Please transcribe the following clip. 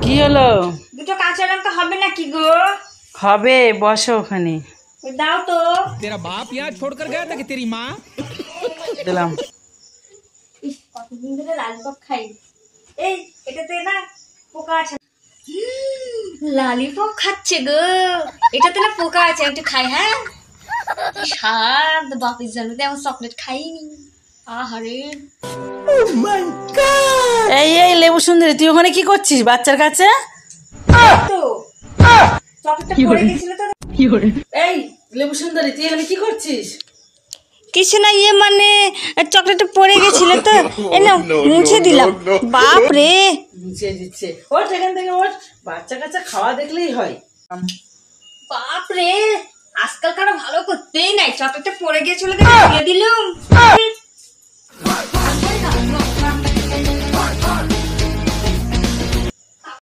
কি হলো? দুটো কাঁচা লঙ্কা হবে নাকি গো? হবে, বসো ওখানে। দাও তো। तेरा बाप यहाँ छोड़कर गया था कि तेरी माँ? দিলাম। ইস, কতদিন ধরে লালিপপ খাই। এই এটাতে না পোকা আছে। লালিপপ খাচ্ছে গো, এটাতে না পোকা আছে, একটু খাই। হ্যাঁ, স্বাদ, বাপের জন্মতে এমন চকলেট খাইনি। আহারে, এই লেবু সুন্দরী, তুই ওখানে কি করছিস বাচ্চার কাছে? তো চকলেটটা পড়ে গেছিল তো। এই লেবু সুন্দরী, তুই এখানে কি করছিস? কিছু না, মানে চকলেটটা পড়ে গেছিল তো, এনে মুছে দিলাম। বাপ রে, নিচে দিচ্ছে। ওঠ এখান থেকে, ওঠ। বাচ্চা কাচ্চা খাওয়া দেখলেই হয়। বাপ রে, আজকাল কারো ভালো করতেই নাই। চকলেটটা পড়ে গেছিল, তুলে দিলাম।